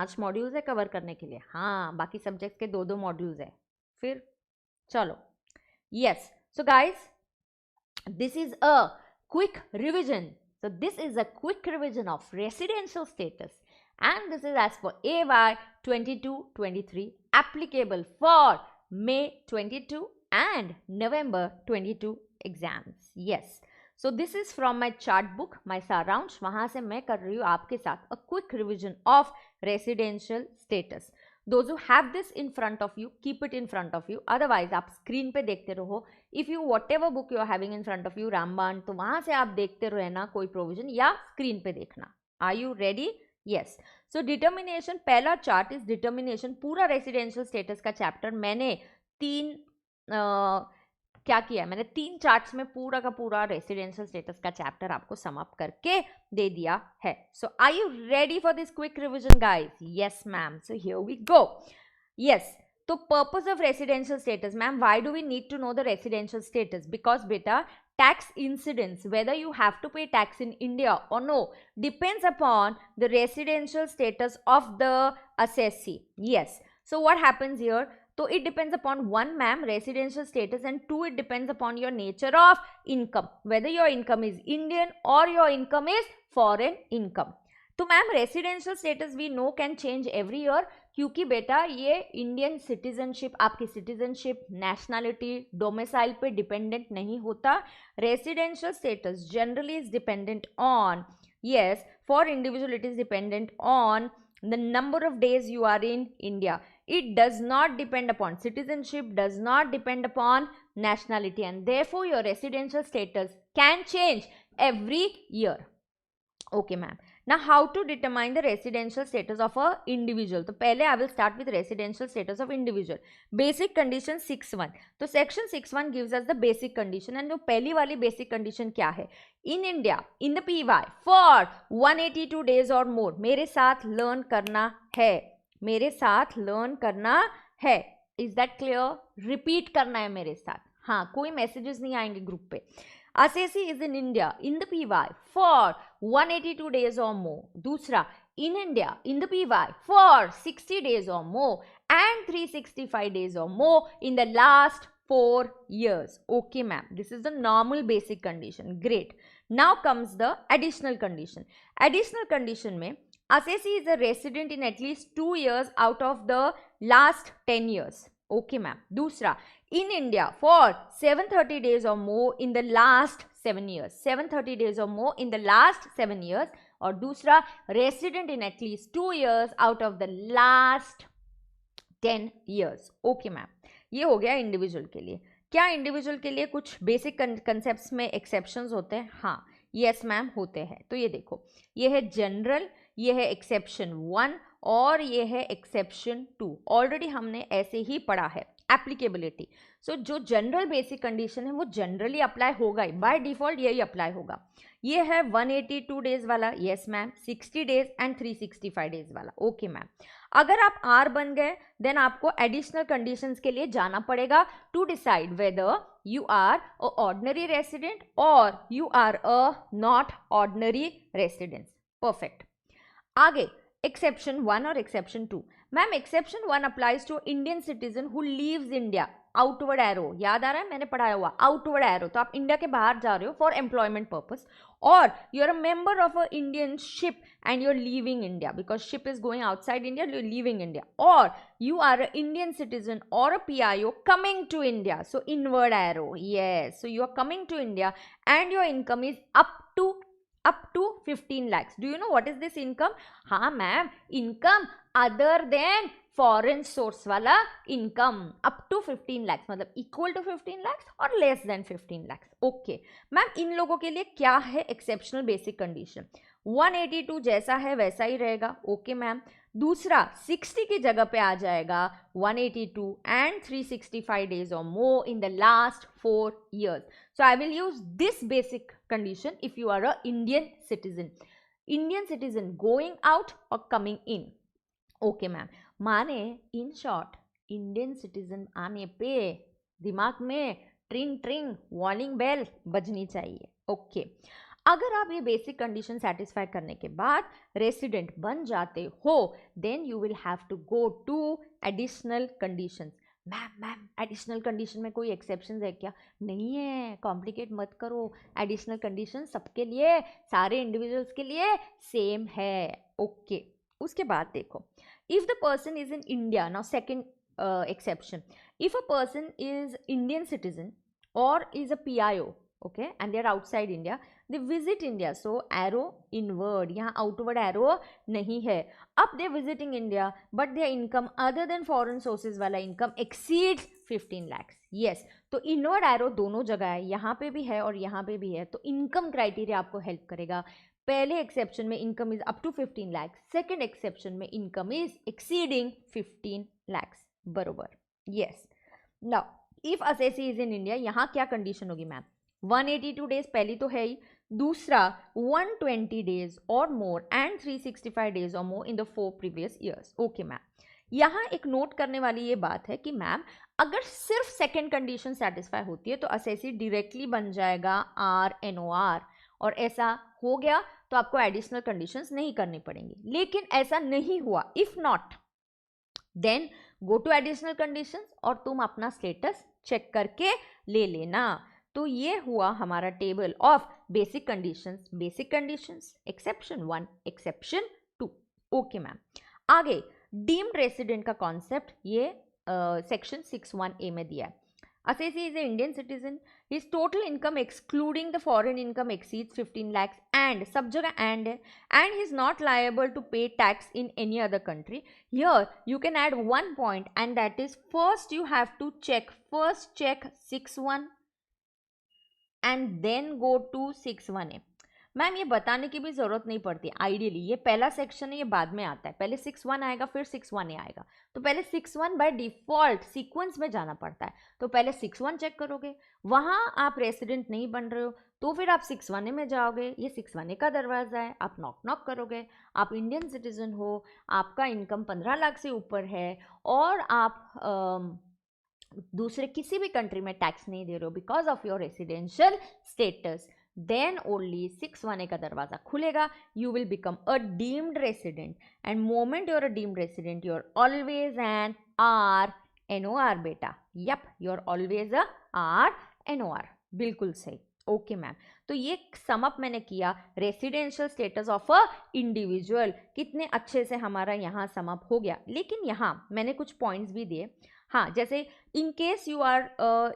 5 modules है cover करने के लिए, हाँ बाकी सब्जेक्ट्स के 2-2 मॉड्यूल्स है। फिर चलो, yes, so guys this is a quick revision. So this is a quick revision of residential status, and this is as per AY 22-23 applicable for May 22 and November 22 exams. Yes. So this is from my chart book, my सारांश, वहां से मैं कर रही हूँ आपके साथ a quick revision of residential status. Those who have this in front of you, keep it in front of you. Otherwise आप स्क्रीन पे देखते रहो. If you whatever book you are having in front of you, रामबाण, तो वहां से आप देखते रहो ना कोई प्रोविजन, या स्क्रीन पे देखना. Are you ready? Yes. So determination, पहला चार्ट इज डिटर्मिनेशन. पूरा रेसिडेंशियल स्टेटस का चैप्टर मैंने क्या किया है, मैंने 3 चार्ट्स में पूरा का पूरा रेसिडेंशियल स्टेटस का चैप्टर आपको सम अप करके दे दिया है. So are you ready for this quick revision guys? Yes ma'am. So here we go. Yes, तो purpose of residential status ma'am, why do we need to know the residential status? Because बेटा tax incidence, whether you have to pay tax in India or no, depends upon the residential status of the assessee. Yes. So what happens here? So it depends upon, one ma'am, residential status, and 2, it depends upon your nature of income, whether your income is Indian or your income is foreign income. तो ma'am residential status we know can change every year, क्योंकि बेटा ये Indian citizenship, आपकी citizenship, nationality, domicile पे dependent नहीं होता. Residential status generally is dependent on, yes, for individual it is dependent on the number of days you are in India. It does not depend upon citizenship, does not depend upon nationality, and therefore your residential status can change every year. Okay ma'am. Now how to determine the residential status of a individual? तो पहले I will start with residential status of individual. Basic condition 6(1). तो section 6(1) gives us the basic condition, and जो पहली वाली basic condition क्या है? In India, in the PY, for 182 days or more, मेरे साथ learn करना है, मेरे साथ learn करना है. Is that clear? Repeat करना है मेरे साथ. हाँ, कोई messages नहीं आएंगे ग्रुप पे. Assessee is in India in the PY for 182 days or more. दूसरा, in India in the PY for 60 days or more and 365 days or more in the last 4 years. Okay ma'am, this is the normal basic condition. Great. Now comes the additional condition. Additional condition में assessee is a resident in at least 2 years out of the last 10 years. Okay ma'am. दूसरा, in India for 730 days or more in the last 7 years. 730 days or more in the last 7 years. और दूसरा, resident in at least 2 years out of the last 10 years. Okay ma'am. ये हो गया individual के लिए. क्या individual के लिए कुछ बेसिक कंसेप्ट्स में एक्सेप्शंस होते हैं? हाँ, यस मैम, होते हैं. तो ये देखो, ये है जनरल, ये है एक्सेप्शन 1 और ये है एक्सेप्शन 2. ऑलरेडी हमने ऐसे ही पढ़ा है. एप्लीकेबिलिटी, सो जो जनरल बेसिक कंडीशन है वो जनरली अप्लाई होगा ही, बाय डिफॉल्ट यही अप्लाई होगा. ये है 182 डेज वाला, yes ma'am, 60 days and 365 days वाला. Okay ma'am. अगर आप आर बन गए देन आपको एडिशनल कंडीशंस के लिए जाना पड़ेगा to decide whether you are a ordinary resident or you are a not ordinary resident. Perfect. आगे exception 1 और exception 2. Ma'am exception 1 applies to Indian citizen who leaves India. Outward arrow याद आ रहा है, मैंने पढ़ाया हुआ आउटवर्ड एरो. तो आप इंडिया के बाहर जा रहे हो फॉर एम्प्लॉयमेंट पर्पस, और you are a member of a Indian ship and you are leaving India because ship is going outside India, you are leaving India, और you are an Indian citizen or a PIO coming to India. So inward arrow, yes. So you are coming to India and your income is up to 15 lakhs. Do you know what is this income? हाँ ma'am, income other than foreign source वाला income up to 15 lakhs, मतलब equal to 15 lakhs और less than 15 lakhs. Okay ma'am, इन लोगों के लिए क्या है exceptional basic condition? 182 जैसा है वैसा ही रहेगा. Okay ma'am. दूसरा, 60 की जगह पे आ जाएगा 182 एंड 365 डेज और more in the last 4 years. So I will use this basic condition if you are a Indian citizen going out और कमिंग इन. Okay ma'am. माने इन शॉर्ट, इंडियन सिटीजन आने पे दिमाग में ट्रिंग ट्रिंग वार्निंग बेल बजनी चाहिए. Okay अगर आप ये बेसिक कंडीशन सेटिस्फाई करने के बाद रेसिडेंट बन जाते हो, then you will have to go to additional conditions. Ma'am additional condition में कोई एक्सेप्शन है क्या? नहीं है, कॉम्प्लिकेट मत करो, एडिशनल कंडीशन सबके लिए, सारे इंडिविजुअल्स के लिए सेम है। ओके उसके बाद देखो, if the person is in India, now second exception, if a person is Indian citizen or is a PIO, okay, and they are outside India, they visit India, so arrow inward, यहाँ outward arrow नहीं है। अब they visiting India but their income other than foreign sources वाला income exceeds 15 lakhs, yes, तो inward arrow दोनों जगह है, यहाँ पे भी है और यहाँ पे भी है, तो income criteria आपको हेल्प करेगा। पहले एक्सेप्शन में income is up to 15 lakh, second exception में इनकम इज एक्सीडिंग 15 lakhs, बरोबर, yes. Now if assessee is in India, यहां क्या कंडीशन होगी मैम? 182 डेज पहली तो है ही, दूसरा 120 डेज और मोर एंड 365 डेज और more in the 4 previous years. Okay ma'am, यहां एक नोट करने वाली ये बात है कि मैम अगर सिर्फ सेकेंड कंडीशन सेटिस्फाई होती है तो असेसी डायरेक्टली बन जाएगा RNOR, और ऐसा हो गया तो आपको एडिशनल कंडीशंस नहीं करनी पड़ेंगी, लेकिन ऐसा नहीं हुआ, if not then go to additional conditions और तुम अपना स्टेटस चेक करके ले लेना। तो ये हुआ हमारा table of basic conditions, exception 1, exception 2। Okay ma'am, आगे डीम्ड रेसिडेंट का कॉन्सेप्ट ये सेक्शन 6(1)(a) में दिया है। Assessee is an Indian citizen. His total income excluding the foreign income exceeds 15 lakhs and सब जगह and है, and he is not liable to pay tax in any other country. Here you can add one point, and that is first you have to check 6(1) and then go to 6(1)(a). Ma'am ये बताने की भी ज़रूरत नहीं पड़ती, ideally ये पहला section है, ये बाद में आता है, पहले 6(1) आएगा फिर 6(1)(a) आएगा, तो पहले 6(1) बाय डिफ़ॉल्ट सीक्वेंस में जाना पड़ता है, तो पहले 6(1) चेक करोगे, वहाँ आप रेसिडेंट नहीं बन रहे हो तो फिर आप 6(1)(a) में जाओगे, ये 6(1)(a) का दरवाज़ा है, आप नॉक करोगे, आप इंडियन सिटीजन हो, आपका इनकम 15 लाख से ऊपर है और आप दूसरे किसी भी कंट्री में टैक्स नहीं दे रहे हो because of your residential status, then only 6(1)(a) का दरवाजा खुलेगा, you will become a deemed resident, and moment you're a deemed resident you're always an RNOR बेटा, yep, you're always a RNOR, बिल्कुल सही। ओके मैम, तो ये sum up मैंने किया residential status of a individual, कितने अच्छे से हमारा यहाँ सम अप हो गया, लेकिन यहाँ मैंने कुछ पॉइंट्स भी दिए। हाँ, जैसे in case you are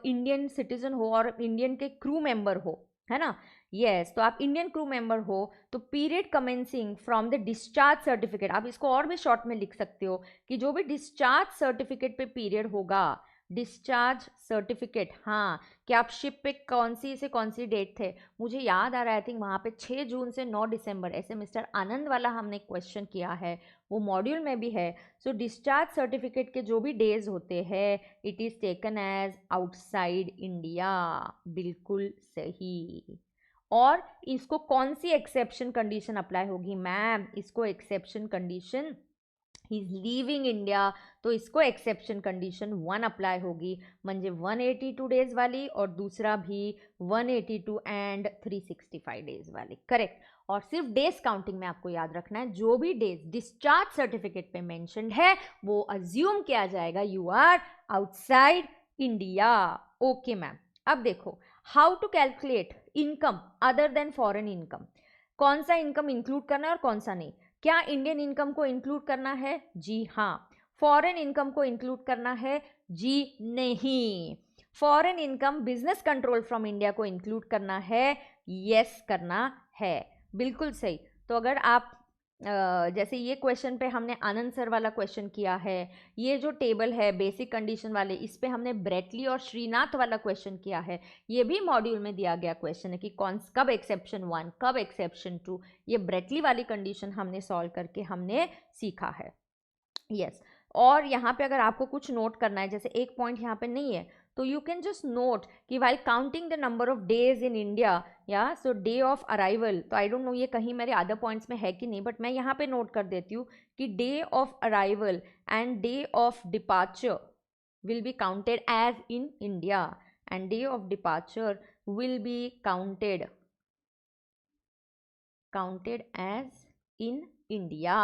Indian citizen हो और इंडियन के क्रू मेंबर हो, है ना, यस, तो आप इंडियन क्रू मेंबर हो तो period commencing from the discharge certificate, आप इसको और भी शॉर्ट में लिख सकते हो कि जो भी डिस्चार्ज सर्टिफिकेट पे पीरियड होगा, डिस्चार्ज सर्टिफिकेट, हाँ, कि आप शिप पे कौन सी डेट थे, मुझे याद आ रहा है, आई थिंक वहाँ पे 6 जून से 9 दिसंबर, ऐसे मिस्टर आनंद वाला हमने क्वेश्चन किया है, वो मॉड्यूल में भी है। सो डिस्चार्ज सर्टिफिकेट के जो भी डेज होते हैं it is taken as outside India, बिल्कुल सही। और इसको कौन सी एक्सेप्शन कंडीशन अप्लाई होगी मैम? इसको एक्सेप्शन कंडीशन ही इज लीविंग इंडिया, तो इसको एक्सेप्शन कंडीशन 1 अप्लाई होगी, म्हणजे 182 डेज वाली और दूसरा भी 182 एंड 365 डेज वाली, करेक्ट। और सिर्फ डेज काउंटिंग में आपको याद रखना है, जो भी डेज डिस्चार्ज सर्टिफिकेट पे मेंशन्ड है वो अज्यूम किया जाएगा you are outside India. Okay ma'am, अब देखो how to calculate income other than foreign income, कौन सा इनकम इंक्लूड करना है और कौन सा नहीं। क्या इंडियन इनकम को इंक्लूड करना है? जी हाँ। फॉरेन इनकम को इंक्लूड करना है? जी नहीं। Foreign income business control from India को इंक्लूड करना है? यस करना है, बिल्कुल सही। तो अगर आप जैसे ये क्वेश्चन पे हमने आनंद सर वाला क्वेश्चन किया है, ये जो टेबल है बेसिक कंडीशन वाले, इस पे हमने ब्रेटली और श्रीनाथ वाला क्वेश्चन किया है, ये भी मॉड्यूल में दिया गया क्वेश्चन है कि कब एक्सेप्शन 1 कब एक्सेप्शन 2, ये ब्रेटली वाली कंडीशन हमने सॉल्व करके हमने सीखा है, यस। और यहाँ पे अगर आपको कुछ नोट करना है, जैसे एक पॉइंट यहाँ पे नहीं है, तो यू कैन जस्ट नोट कि while counting the number of days in India, या सो डे ऑफ अराइवल, तो आई डोंट नो ये कहीं मेरे अदर पॉइंट्स में है कि नहीं, बट मैं यहाँ पे नोट कर देती हूँ कि day of arrival and day of departure will be counted as in India, and day of departure will be counted counted as in India,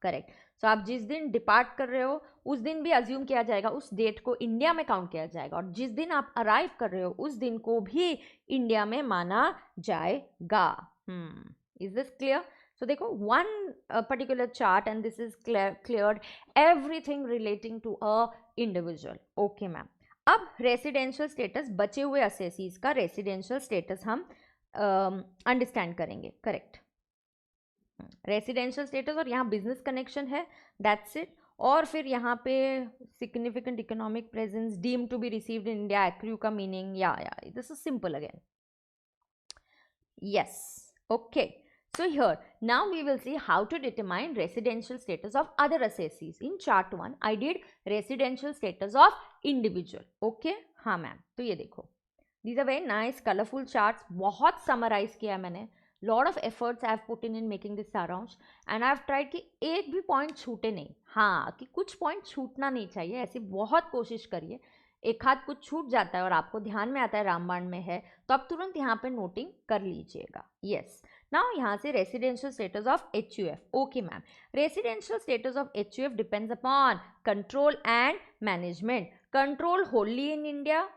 correct. So आप जिस दिन डिपार्ट कर रहे हो उस दिन भी अज्यूम किया जाएगा, उस डेट को इंडिया में काउंट किया जाएगा, और जिस दिन आप अराइव कर रहे हो उस दिन को भी इंडिया में माना जाएगा। Is this clear? So देखो one particular chart and this is cleared everything relating to a individual. Okay मैम, अब रेसिडेंशियल स्टेटस, बचे हुए असेसीज का रेसिडेंशियल स्टेटस हम अंडरस्टैंड करेंगे, करेक्ट। रेसिडेंशियल स्टेटस और यहाँ बिजनेस कनेक्शन है, दैट्स इट। और फिर यहाँ पे significant economic presence, deem to be received in India, accrue का मीनिंग, या this is simple again, yes, okay. So here, now we will see how to determine residential status of other assessees. In chart 1, I did residential status of individual. Okay? हाँ ma'am, तो ये देखो, these are very nice colorful charts. बहुत summarize किया मैंने. Lot of efforts I have put in making this सारांश, and I have tried कि एक भी point छूटे नहीं. हाँ, कि कुछ point छूटना नहीं चाहिए, ऐसी बहुत कोशिश करिए. एक हाथ कुछ छूट जाता है और आपको ध्यान में आता है रामबाण में है, तो आप तुरंत यहाँ पे नोटिंग कर लीजिएगा. यस, नाउ यहाँ से residential status of HUF. Okay ma'am, residential status of HUF depends upon control and management. Control Holi in India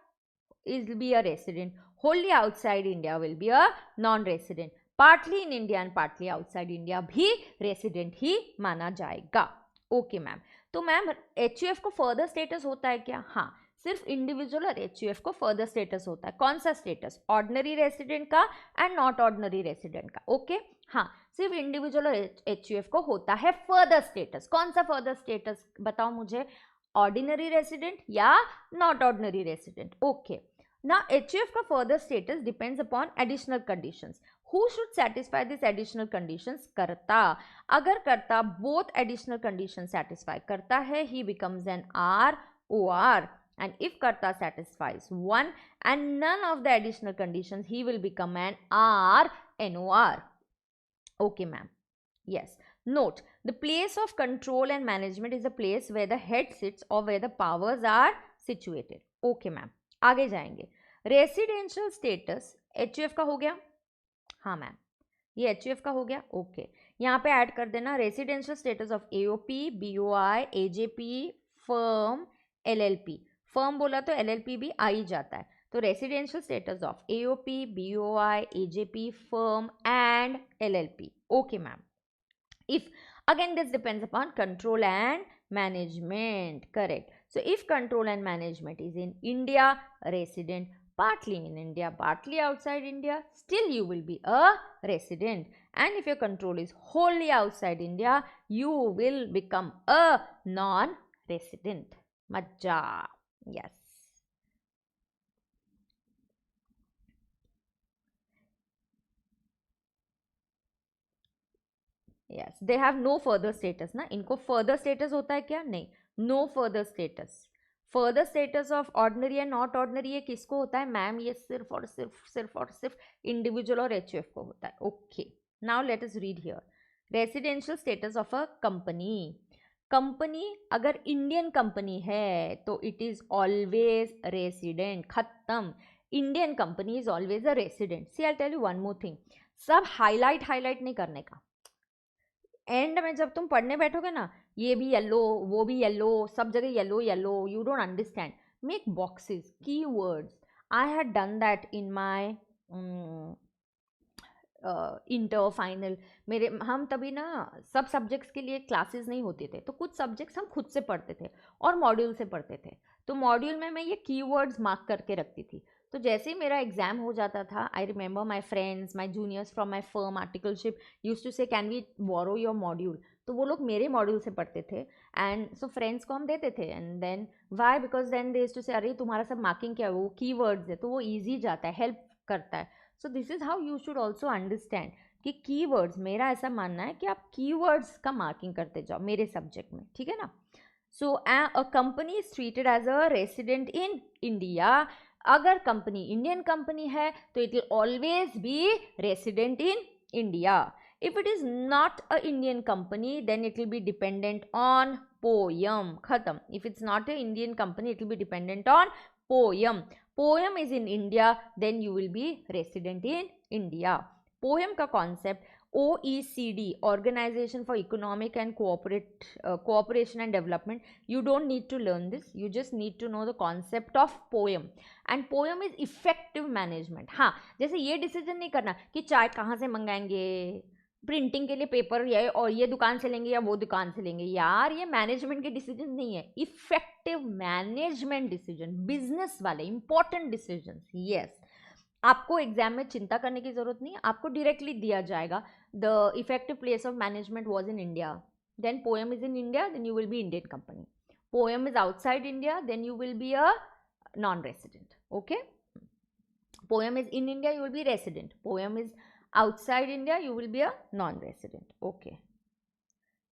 will be a resident, wholly outside India will be a non-resident, partly in India and partly outside India भी resident ही माना जाएगा. Okay ma'am, तो ma'am HUF को further status होता है क्या? हाँ, सिर्फ इंडिविजुअल और HUF को फर्दर स्टेटस होता है. कौन सा स्टेटस? ऑर्डिनरी रेसिडेंट का एंड नॉट ऑर्डिनरी रेसिडेंट का. ओके, हाँ, सिर्फ इंडिविजुअल और HUF को होता है फर्दर स्टेटस. कौन सा फर्दर स्टेटस बताओ मुझे? ऑर्डिनरी रेसिडेंट या not ordinary resident. Okay, now HUF का further status depends upon additional conditions. Who should satisfy this additional conditions? कर्ता. अगर कर्ता both additional conditions satisfy करता है, he becomes an ROR. And if karta satisfies one and none of the additional conditions, he will become an RNOR. Okay ma'am, yes. Note, the place of control and management is the place where the head sits or where the powers are situated. Okay ma'am, आगे जाएंगे. Residential status HUF का हो गया. हाँ ma'am, ये HUF का हो गया. ओके, यहाँ पे ऐड कर देना residential status of AOP, BOI, AJP, firm, LLP. Firm बोला तो LLP भी आ ही जाता है. तो residential status of AOP, BOI, AJP, firm and LLP. Okay ma'am. If again this depends upon control and management, correct. So if control and management is in India, resident, partly in India, partly outside India, still you will be a resident. And if your control is wholly outside India, you will become a non-resident. Majja. Yes. Yes, they have no further status ना. इनको further status होता है क्या? नहीं, no further status. Further status of ordinary and not ordinary ये किसको होता है मैम? ये सिर्फ और सिर्फ इंडिविजुअल और HUF को होता है. Okay, now let us read here. Residential status of a company. Company अगर इंडियन कंपनी है तो इट इज ऑलवेज रेसिडेंट. खत्म. Indian company is always a resident. See I tell you one more thing, सब highlight नहीं करने का. And में जब तुम पढ़ने बैठोगे ना, ये भी येलो, वो भी येलो, सब जगह yellow yellow, you don't understand. Make boxes, keywords. I had done that in my inter final. मेरे हम तभी ना सब सब्जेक्ट्स के लिए क्लासेस नहीं होते थे, तो कुछ सब्जेक्ट्स हम खुद से पढ़ते थे और मॉड्यूल से पढ़ते थे. तो मॉड्यूल में मैं ये कीवर्ड्स मार्क करके रखती थी. तो जैसे ही मेरा एग्जाम हो जाता था, I remember my friends, my juniors from my firm articleship used to say can we borrow your module. तो वो लोग मेरे मॉड्यूल से पढ़ते थे एंड सो फ्रेंड्स को हम देते थे. And then why? Because then they used to say अरे तुम्हारा सब मार्किंग क्या है, वो कीवर्ड्स है, तो वो ईजी जाता है, हेल्प करता है. So this is how you should also understand कि कीवर्ड्स, मेरा ऐसा मानना है कि आप कीवर्ड्स का मार्किंग करते जाओ मेरे सब्जेक्ट में, ठीक है ना. So a company is treated as a resident in India. अगर कंपनी इंडियन कंपनी है तो it will always be resident in India. If it is not a Indian company then it will be dependent on POEM. खत्म. If it's not a Indian company it will be dependent on POEM. POEM is in India then you will be resident in India. POEM का concept OECD, Organization for Economic and Cooperation and Development. You don't need to learn this. You just need to know the concept of poem. And poem is effective management. हाँ, जैसे ये decision नहीं करना कि चाय कहाँ से मंगाएंगे, प्रिंटिंग के लिए पेपर ये और ये दुकान से लेंगे या वो दुकान से लेंगे, यार ये मैनेजमेंट के डिसीजन नहीं है, इफेक्टिव मैनेजमेंट डिसीजन, बिजनेस वाले इंपॉर्टेंट डिसीजन. यस, आपको एग्जाम में चिंता करने की जरूरत नहीं, आपको डायरेक्टली दिया जाएगा. The effective place of management was in India, then POEM is in India, then you will be Indian company. POEM is outside India, then you will be a non resident. Okay, POEM is in India, you will be resident. POEM is outside India, you will be a non resident. Okay,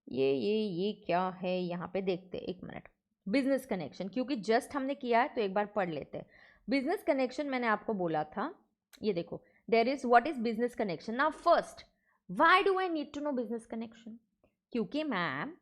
ये क्या है यहाँ पे देखते, एक minute. Business connection, क्योंकि just हमने किया है तो एक बार पढ़ लेते हैं. बिजनेस कनेक्शन मैंने आपको बोला था, ये देखो, there is what is business connection. Now first, why do I need to know business connection? क्योंकि मैम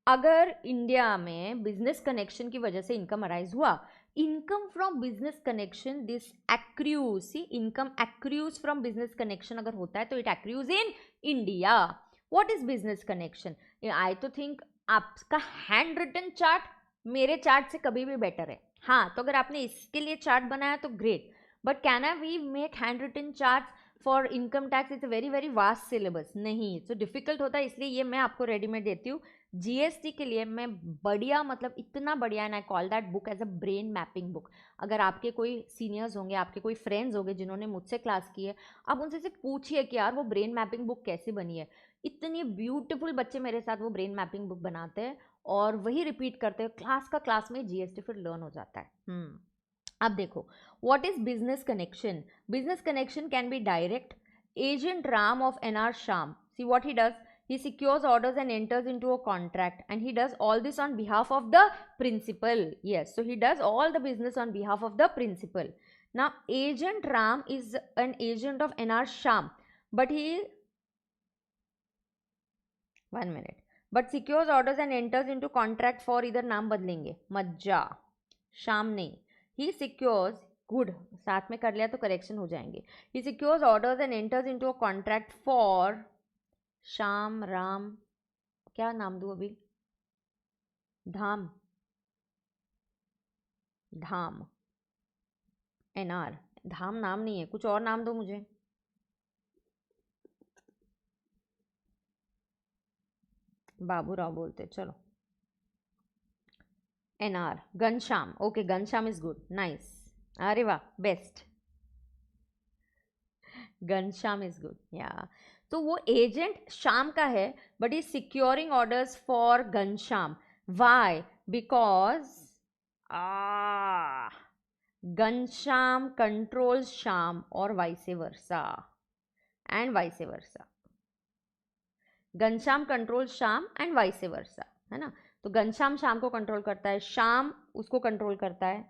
अगर इंडिया में बिजनेस कनेक्शन की वजह से इनकम अराइज हुआ, income from business connection this accrues, see income accrues from business connection अगर होता है तो it accrues in India. What is business connection? I तो थिंक आपका हैंड रिटन चार्ट मेरे चार्ट से कभी भी बेटर है. हाँ, तो अगर आपने इसके लिए चार्ट बनाया तो great, but can I we make hand written chart for income tax? It's a very very vast syllabus. नहीं, सो डिफिकल्ट होता है, इसलिए ये मैं आपको रेडीमेड देती हूँ. जीएसटी के लिए मैं बढ़िया, मतलब इतना बढ़िया, and I call that book as a brain mapping book. अगर आपके कोई सीनियर्स होंगे, आपके कोई फ्रेंड्स होंगे जिन्होंने मुझसे क्लास की है, आप उनसे सिर्फ पूछिए कि यार वो ब्रेन मैपिंग बुक कैसी बनी है. इतनी ब्यूटीफुल बच्चे मेरे साथ वो ब्रेन मैपिंग बुक बनाते हैं और वही रिपीट करते हैं क्लास का क्लास में. जीएसटी फिर लर्न हो जाता है. अब देखो, what is business connection? Business connection can be direct. Agent Ram of NR Shyam, see what he does, he secures orders and enters into a contract, and he does all this on behalf of the principal. Yes, so he does all the business on behalf of the principal. Now agent Ram is an agent of NR Sham, but he, one minute, but secures orders and enters into contract for, इधर नाम बदलेंगे, मज्जा, शाम नहीं, he secures, good, साथ में कर लिया तो करेक्शन हो जाएंगे. he secures orders and enters into a contract for Shyam Ram, क्या नाम दूँ अभी, धाम, धाम, एनआर, धाम नाम नहीं है, कुछ और नाम दो मुझे. बाबूराव बोलते, चलो. NR, Ghanshyam. Okay, Ghanshyam is good, nice. अरे वाह, बेस्ट, घनश्याम इज गुड. या तो वो एजेंट शाम का है, but is securing orders for Ghanshyam. Why? Because Ghanshyam controls Shyam और vice versa, and vice versa. Ghanshyam control Shyam and vice versa, है ना. तो घनश्याम श्याम को कंट्रोल करता है, श्याम उसको कंट्रोल करता है.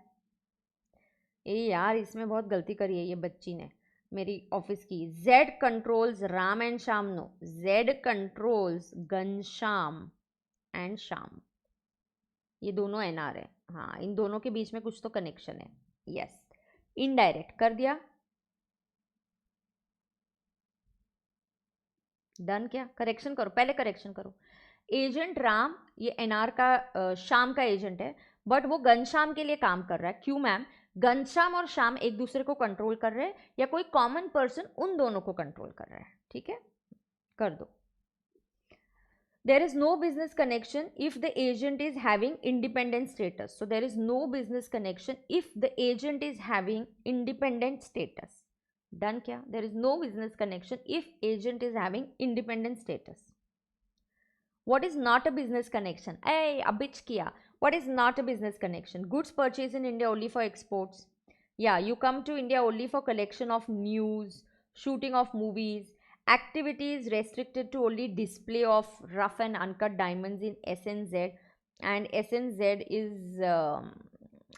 ए यार, इसमें बहुत गलती करी है ये बच्ची ने मेरी ऑफिस की. Z controls Ram and Shyam, no, Z controls Ghanshyam and Shyam. ये दोनों एनआर है. हाँ, इन दोनों के बीच में कुछ तो कनेक्शन है. यस, इनडायरेक्ट कर दिया. डन. क्या करेक्शन करो, पहले करेक्शन करो. एजेंट राम, ये एनआर का श्याम का एजेंट है, बट वो घनश्याम के लिए काम कर रहा है. क्यों मैम? घनश्याम और श्याम एक दूसरे को कंट्रोल कर रहे हैं, या कोई कॉमन पर्सन उन दोनों को कंट्रोल कर रहा है. ठीक है, कर दो. There is no business connection if the agent is having independent status. So there is no business connection if the agent is having independent status. Done क्या? There is no business connection if agent is having independent status. What is not a business connection? Hey, abich kiya. What is not a business connection? Goods purchased in India only for exports. Yeah, you come to India only for collection of news, shooting of movies. Activities restricted to only display of rough and uncut diamonds in SNZ, and SNZ is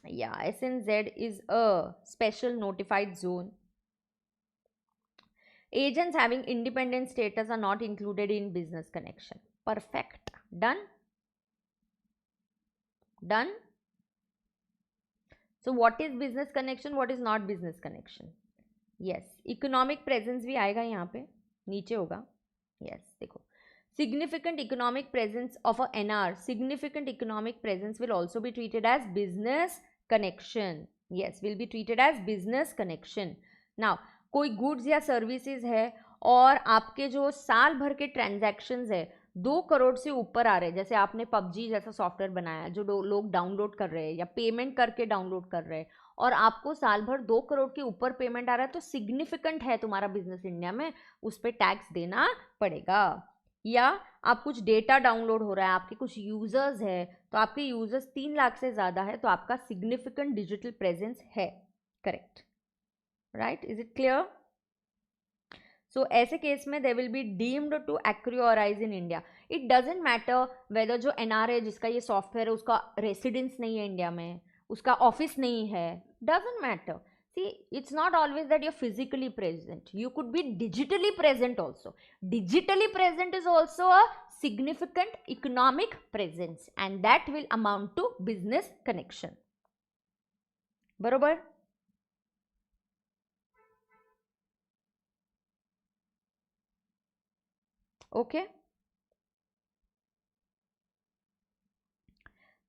SNZ is a special notified zone. Agents having independent status are not included in business connection. Perfect. Done. Done. So what is business connection, what is not business connection? Yes, economic presence भी आएगा यहाँ पे, नीचे होगा. Yes, देखो, significant economic presence of a NR, significant economic presence will also be treated as business connection. Yes, will be treated as business connection. Now, कोई goods या services है और आपके जो साल भर के ट्रांजैक्शंस है 2 करोड़ से ऊपर आ रहे हैं, जैसे आपने पबजी जैसा सॉफ्टवेयर बनाया जो लोग डाउनलोड कर रहे हैं या पेमेंट करके डाउनलोड कर रहे हैं, और आपको साल भर 2 करोड़ के ऊपर पेमेंट आ रहा है, तो सिग्निफिकेंट है तुम्हारा बिजनेस इंडिया में, उस पर टैक्स देना पड़ेगा। या आप कुछ डेटा डाउनलोड हो रहा है, आपके कुछ यूजर्स है, तो आपके यूजर्स 3 लाख से ज़्यादा है, तो आपका सिग्निफिकेंट डिजिटल प्रेजेंस है। Correct, right? Is it clear? So ऐसे केस में they will be deemed to accrue और arise in India. It doesn't matter whether जो एनआर है जिसका ये सॉफ्टवेयर है उसका रेसिडेंस नहीं है इंडिया में, उसका ऑफिस नहीं है, doesn't matter. See, it's not always that you're physically present. You could be digitally present also. Digitally present is also a significant economic presence, and that will amount to business connection. बरोबर? Okay.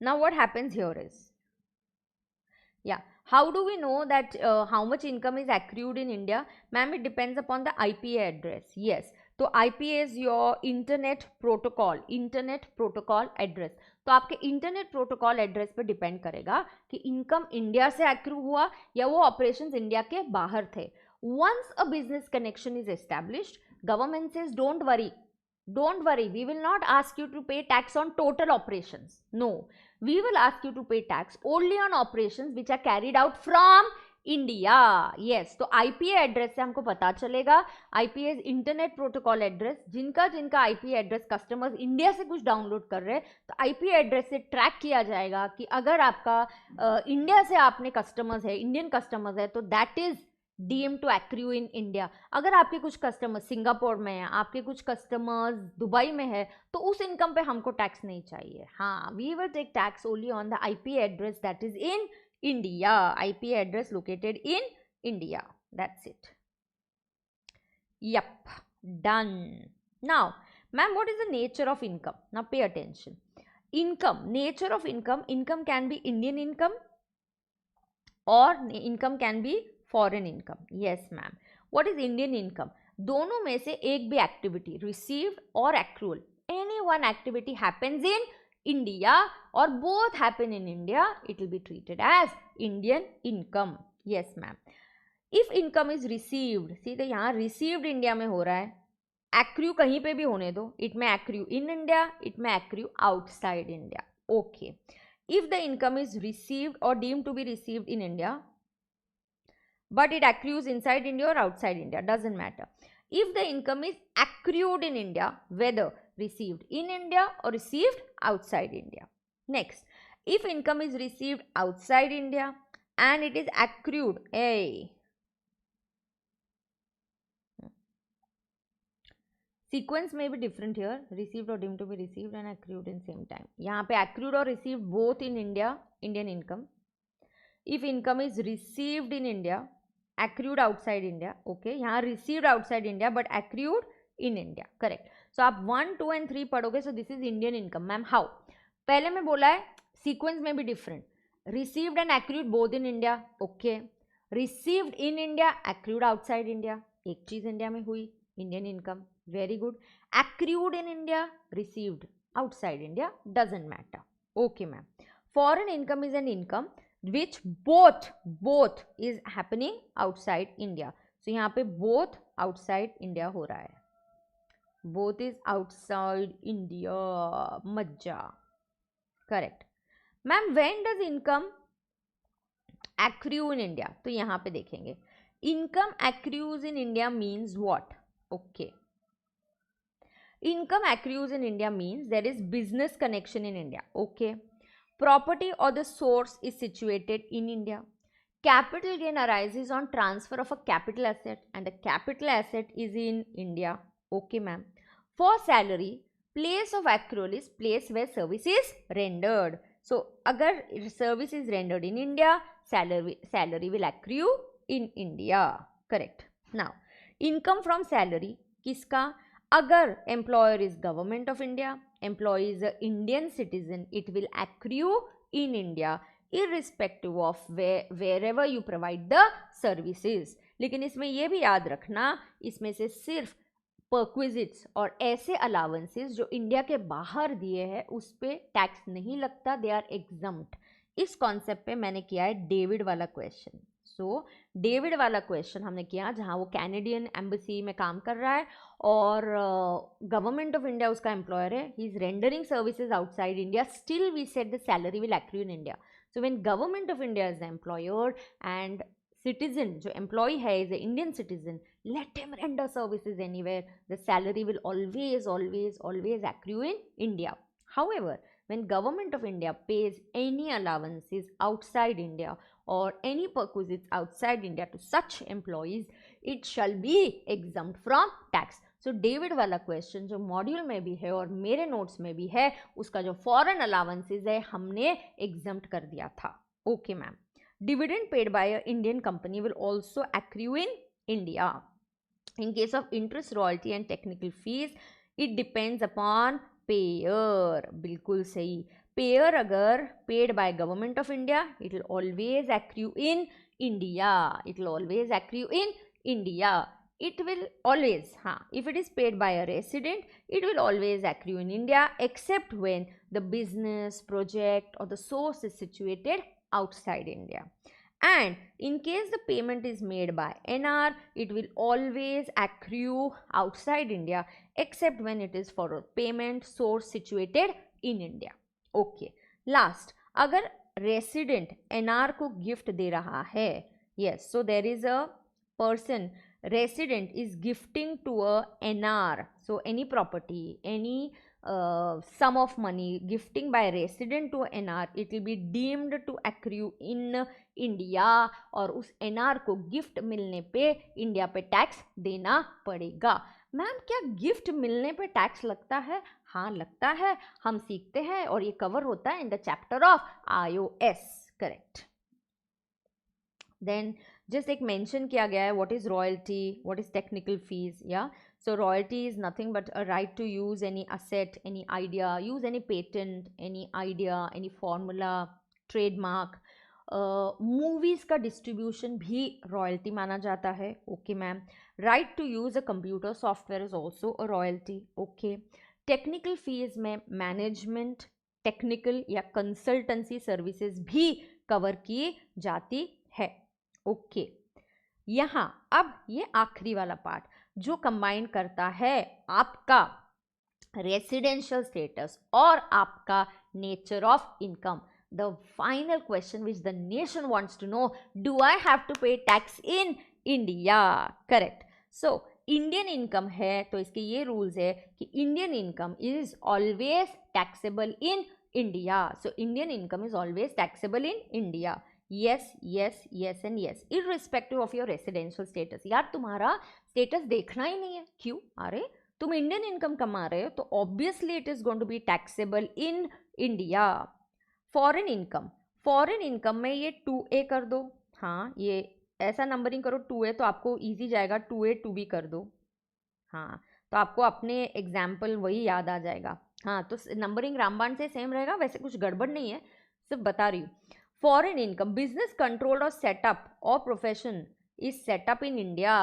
Now what happens here is, yeah, how do we know that how much income is accrued in India? Ma'am, it depends upon the IPA address. Yes. तो IPA is your internet protocol address. तो आपके internet protocol address पे depend करेगा कि income India से accrue हुआ या वो ऑपरेशंस इंडिया के बाहर थे। Once a business connection is established, government says don't worry, we will not ask you to pay tax on total operations. No, we will ask you to pay tax only on operations which are carried out from India. Yes, तो IP address से हमको पता चलेगा, IP internet protocol address, जिनका IP address customers India से कुछ download कर रहे हैं, तो आईपी एड्रेस से ट्रैक किया जाएगा कि अगर आपका इंडिया से आपने कस्टमर्स है, इंडियन कस्टमर्स है, तो that is deemed to accrue in India. अगर आपके कुछ कस्टमर्स सिंगापुर में है, आपके कुछ कस्टमर्स दुबई में है, तो उस इनकम पे हमको टैक्स नहीं चाहिए। हाँ, we will take tax only on the IP address that is in India, IP address located in India. That's it. Yup, done. Now, ma'am, what is the nature of income? Now pay attention. Income, nature of income. Income can be Indian income or income can be foreign income. Yes, ma'am. What is Indian income? दोनों में से एक भी activity, received or accrual, any one activity happens in India or both happen in India, it will be treated as Indian income. Yes, ma'am. If income is received, see, तो यहाँ received India में हो रहा है, accrue कहीं पे भी होने दो, it may accrue in India, it may accrue outside India. Okay. If the income is received or deemed to be received in India, but it accrues inside India or outside India, doesn't matter. If the income is accrued in India, whether received in India or received outside India. Next, if income is received outside India and it is accrued, sequence may be different here, received or deemed to be received and accrued in same time. यहाँ पे accrued or received both in India, Indian income. If income is received in India, accrued outside India, okay, यहाँ received outside India but accrued in India, correct. So आप 1, 2 and 3 पढ़ोगे, so this is Indian income. Ma'am how? पहले में बोला है sequence में भी different, received and accrued both in India, okay. Received in India, accrued outside India, एक चीज इंडिया में हुई, Indian income, very good. Accrued in India, received outside India, doesn't matter. Okay, ma'am. Foreign income is an income which both is happening outside India. So यहाँ पे both outside India हो रहा है. Both is outside India. मज्जा. Correct. Ma'am, when does income accrue in India? तो यहाँ पे देखेंगे. Income accrues in India means what? Okay. Income accrues in India means there is business connection in India. Okay. Property or the source is situated in India. Capital gain arises on transfer of a capital asset and the capital asset is in India. Okay, ma'am. For salary, place of accrual is place where service is rendered. So, agar service is rendered in India, salary will accrue in India. Correct. Now, income from salary, किसका? अगर employer is government of India, employee is a Indian citizen, it will accrue in India irrespective of wherever you provide the services. लेकिन इसमें ये भी याद रखना, इसमें से सिर्फ परक्विजिट्स और ऐसे अलावेंसेस जो इंडिया के बाहर दिए हैं उस पर टैक्स नहीं लगता, दे आर एग्जम्प्ट. इस कॉन्सेप्ट पे मैंने किया है डेविड वाला क्वेश्चन. सो डेविड वाला क्वेश्चन हमने किया जहाँ वो कैनेडियन एम्बेसी में काम कर रहा है और गवर्नमेंट ऑफ इंडिया उसका एम्प्लॉयर है, he is rendering services outside India, still we set the salary will accrue in India. So when government of India is the employer and citizen जो employee है is a Indian citizen, let him render services anywhere, the salary will always accrue in India. However, when government of India pays any allowances outside India or any perquisites outside India to such employees, it shall be exempt from tax. So David वाला question जो module में भी है और मेरे notes में भी है, उसका जो फॉरेन अलाउंसेस है हमने एग्जम्प्ट कर दिया था. Okay ma'am. Dividend paid by a Indian company will also accrue in India. In case of interest, royalty and technical fees it depends upon pair. बिल्कुल सही. पेयर अगर paid by government of India, it will always accrue in India. It will always accrue in India. It will always, if it is paid by a resident, it will always accrue in India except when the business, project or the source is situated outside India. And in case the payment is made by NR, it will always accrue outside India except when it is for a payment source situated in India. Okay. Last, अगर resident NR को gift दे रहा है, yes, so there is a person resident is gifting to a NR, so any property, any sum of money gifting by resident to NR, it will be deemed to accrue in India और उस NR को gift मिलने पे India पे tax देना पड़ेगा. Ma'am क्या gift मिलने पे टैक्स लगता है? हाँ लगता है, हम सीखते हैं और ये कवर होता है in the chapter of IOS. Correct. Then just एक मेंशन किया गया है what is royalty, what is technical fees. या so royalty is nothing but a right to use any asset, any idea, use any patent, any idea, any formula, trademark. Movies का distribution भी royalty माना जाता है. Okay ma'am. Right to use a computer software is also a royalty. Okay. Technical fees में management, technical या consultancy services भी cover की जाती है. ओके. यहाँ अब ये आखिरी वाला पार्ट जो कंबाइन करता है आपका रेसिडेंशियल स्टेटस और आपका nature of income. The final question which the nation wants to know, do I have to pay tax in India? Correct. So Indian income है तो इसके ये रूल्स है कि Indian income is always taxable in India. So Indian income is always taxable in India. yes yes yes and yes irrespective of your residential status. यार तुम्हारा status देखना ही नहीं है. क्यों? अरे तुम इंडियन इनकम कमा रहे हो तो obviously it is going to be taxable in India. Foreign income, foreign income में ये 2A कर दो. हाँ ये ऐसा नंबरिंग करो 2A तो आपको इजी जाएगा. 2A 2B कर दो. हाँ तो आपको अपने एग्जाम्पल वही याद आ जाएगा. हाँ तो नंबरिंग रामबाण से सेम रहेगा, वैसे कुछ गड़बड़ नहीं है, सिर्फ बता रही हूँ. फॉरेन इनकम, बिजनेस कंट्रोल और सेटअप और profession is setup in India.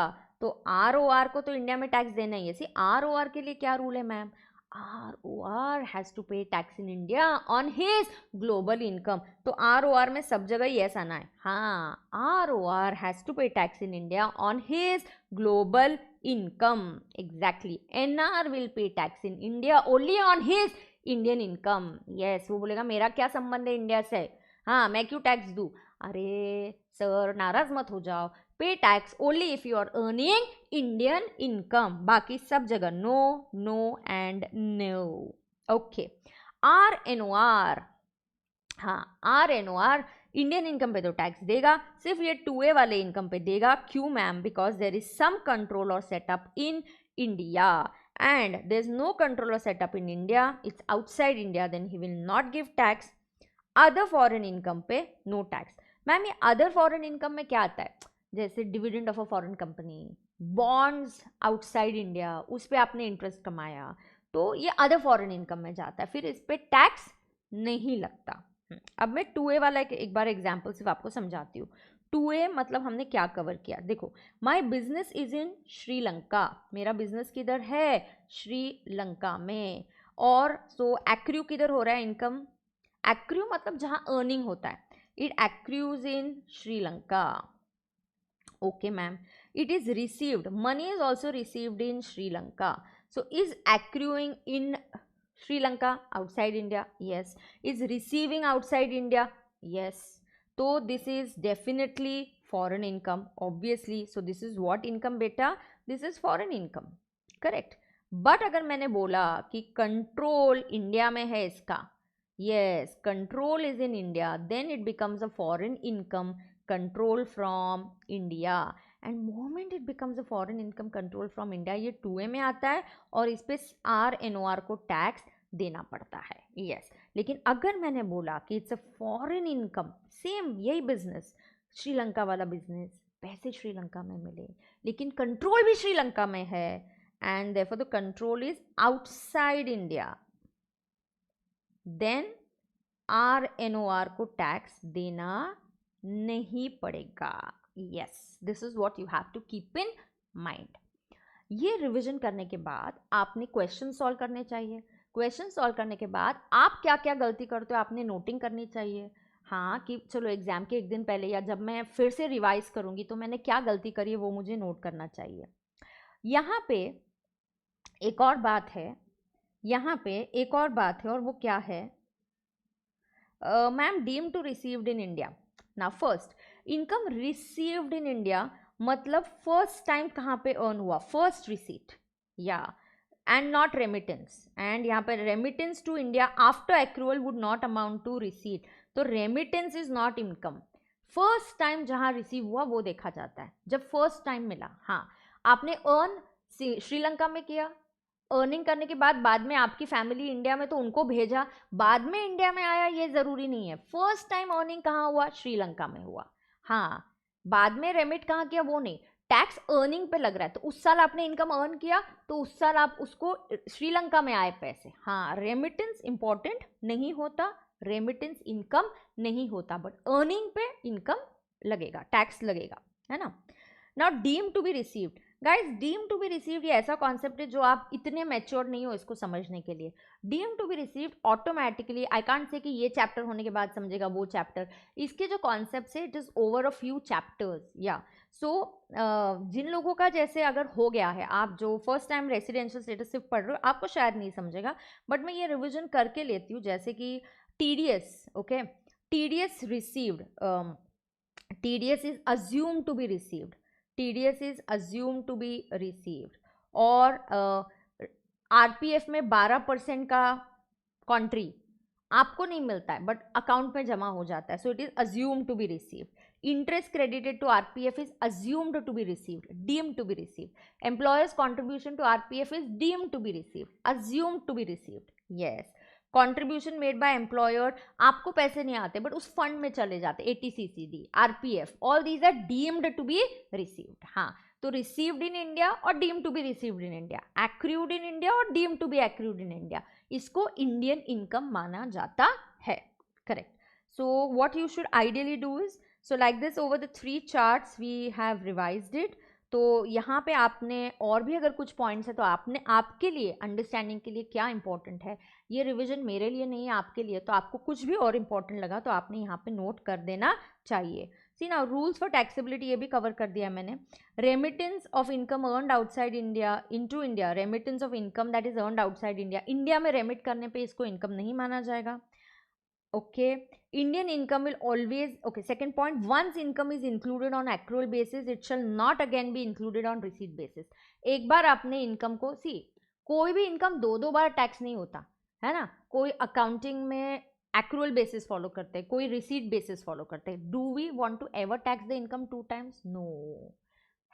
तो ROR को तो इंडिया में टैक्स देना ही है. सी ROR के लिए क्या रूल है ma'am? ROR has to pay tax in India on his global income. तो ROR में सब जगह यस आना है. हाँ ROR has to pay tax in India on his global income. Exactly. NR will pay tax in India only on his Indian income. Yes, वो बोलेगा मेरा क्या संबंध है इंडिया से, हाँ मैं क्यों टैक्स दूँ? अरे सर नाराज मत हो जाओ. Pay tax only if you are earning Indian income, बाकी सब जगह no no and no. Okay. RNOR, हाँ RNOR इंडियन इनकम पे तो टैक्स देगा, सिर्फ ये 2A वाले इनकम पे देगा. क्यों ma'am? Because there is some control और setup in India and there is no control or setup in India, it's outside India, then he will not give tax. Other foreign income पे no tax. Ma'am ये other foreign income में क्या आता है? जैसे dividend of a foreign company, bonds outside India, उस पर आपने इंटरेस्ट कमाया, तो ये अदर फॉरेन इनकम में जाता है, फिर इस पर टैक्स नहीं लगता। अब मैं 2A वाला एक बार एग्जाम्पल सिर्फ आपको समझाती हूँ। 2A मतलब हमने क्या कवर किया, देखो, my business is in Sri Lanka, मेरा बिजनेस किधर है, श्रीलंका में। और सो एक्रू किधर हो रहा है इनकम, एक्रू मतलब जहाँ अर्निंग होता है, it accrues in Sri Lanka. Okay ma'am, it is received, money is also received in Sri Lanka, so is accruing in Sri Lanka outside India, yes. Is receiving outside India, yes. So this is definitely foreign income, obviously. So this is what income beta, this is foreign income, correct. but अगर मैंने बोला कि control India में है इसका, yes, control is in India, then it becomes a foreign income, control from India. End moment it becomes a foreign income control from India, ये 2A में आता है और इस पे RNOR को टैक्स देना पड़ता है, यस। लेकिन अगर मैंने बोला कि it's a foreign income, same यही बिजनेस, श्रीलंका वाला बिजनेस, पैसे श्रीलंका में मिले लेकिन कंट्रोल भी श्रीलंका में है, and therefore the control is outside India, then RNOR को टैक्स देना नहीं पड़ेगा। yes, this is what you have to keep in mind. ये रिवीजन करने के बाद आपने क्वेश्चन सॉल्व करने चाहिए। क्वेश्चन सॉल्व करने के बाद आप क्या क्या गलती करते हो आपने नोटिंग करनी चाहिए। हाँ, कि चलो एग्जाम के एक दिन पहले या जब मैं फिर से रिवाइज करूँगी तो मैंने क्या गलती करी है वो मुझे नोट करना चाहिए। यहाँ पे एक और बात है, यहाँ पे एक और बात है, और वो क्या है, ma'am deem to received in India. ना first, income received in India मतलब फर्स्ट टाइम कहाँ पे अर्न हुआ, फर्स्ट रिसीट, या एंड नॉट रेमिटेंस, एंड यहाँ पे remittance to India after accrual would not amount to receipt, तो remittance is not income. First time जहाँ रिसीव हुआ वो देखा जाता है, जब फर्स्ट टाइम मिला। हाँ, आपने अर्न श्रीलंका में किया, अर्निंग करने के बाद में आपकी फैमिली इंडिया में, तो उनको भेजा, बाद में इंडिया में आया, ये ज़रूरी नहीं है। फर्स्ट टाइम अर्निंग कहाँ हुआ, श्रीलंका में हुआ। हाँ, बाद में रेमिट कहाँ किया वो नहीं, टैक्स अर्निंग पे लग रहा है, तो उस साल आपने इनकम अर्न किया तो उस साल आप उसको श्रीलंका में आए पैसे। हाँ, रेमिटेंस इंपॉर्टेंट नहीं होता, रेमिटेंस इनकम नहीं होता, बट अर्निंग पे इनकम लगेगा, टैक्स लगेगा, है ना। Now deem to be received, guys deem to be received ये ऐसा कॉन्सेप्ट है जो आप इतने मैच्योर नहीं हो इसको समझने के लिए। Deem to be received automatically, I can't say कि ये चैप्टर होने के बाद समझेगा वो चैप्टर, इसके जो कॉन्सेप्ट है it is over a few chapters, या सो जिन लोगों का जैसे अगर हो गया है, आप जो फर्स्ट टाइम रेसिडेंशियल स्टेटस सिर्फ पढ़ रहे हो आपको शायद नहीं समझेगा, बट मैं ये रिविजन करके लेती हूँ। जैसे कि TDS, okay, TDS received, TDS is assume to be received, TDS is assumed to be received, और RPF में 12% का कॉन्ट्री आपको नहीं मिलता है बट अकाउंट में जमा हो जाता है, so it is assumed to be received. Interest credited to RPF is assumed to be received, deemed to be received. Employer's contribution to RPF is deemed to be received, assumed to be received, yes. Contribution made by employer, आपको पैसे नहीं आते but उस fund में चले जाते, ATCCD, RPF, all these are deemed to be received. हाँ, तो रिसीव्ड इन इंडिया और deemed to be received in India, accrued in India और deemed to be accrued in India, इसको इंडियन इनकम माना जाता है, correct. So what you should ideally do is, so like this over the 3 charts we have revised it. तो यहाँ पे आपने और भी अगर कुछ पॉइंट्स है तो आपने आपके लिए अंडरस्टैंडिंग के लिए क्या इंपॉर्टेंट है, ये रिवीजन मेरे लिए नहीं है आपके लिए, तो आपको कुछ भी और इंपॉर्टेंट लगा तो आपने यहाँ पे नोट कर देना चाहिए। सी नाउ रूल्स फॉर टैक्सेबिलिटी ये भी कवर कर दिया मैंने। Remittance of income earned outside India into India, remittance of income that is earned outside India, India में रेमिट करने पे इसको इनकम नहीं माना जाएगा, okay. Indian income will always, okay, second point, once income is included on accrual basis it shall not again be included on receipt basis। एक बार आपने income को, सी कोई भी इनकम दो बार टैक्स नहीं होता है ना, कोई अकाउंटिंग में एक्रूअल बेसिस फॉलो करते हैं, कोई रिसीट बेसिस फॉलो करते हैं। Do we want to ever tax the income 2 times? No,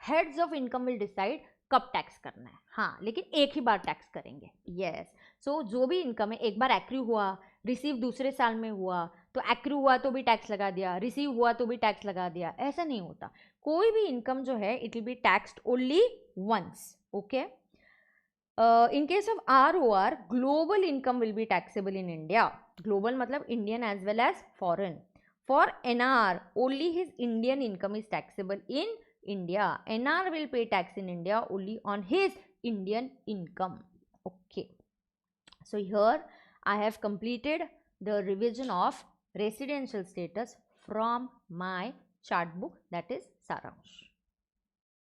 heads of income will decide कब टैक्स करना है, हाँ, लेकिन एक ही बार टैक्स करेंगे, यस। सो जो भी इनकम है एक बार एक्रू हुआ, रिसीव दूसरे साल में हुआ तो एक्रू हुआ तो भी टैक्स लगा दिया, रिसीव हुआ तो भी टैक्स लगा दिया, ऐसा नहीं होता। कोई भी इनकम जो है it will be taxed only once, okay. In case of ROR, global income will be taxable in India. Global matlab Indian as well as foreign. For NR, only his Indian income is taxable in India. NR will pay tax in India only on his Indian income. Okay. So here I have completed the revision of residential status from my chart book, that is Saransh.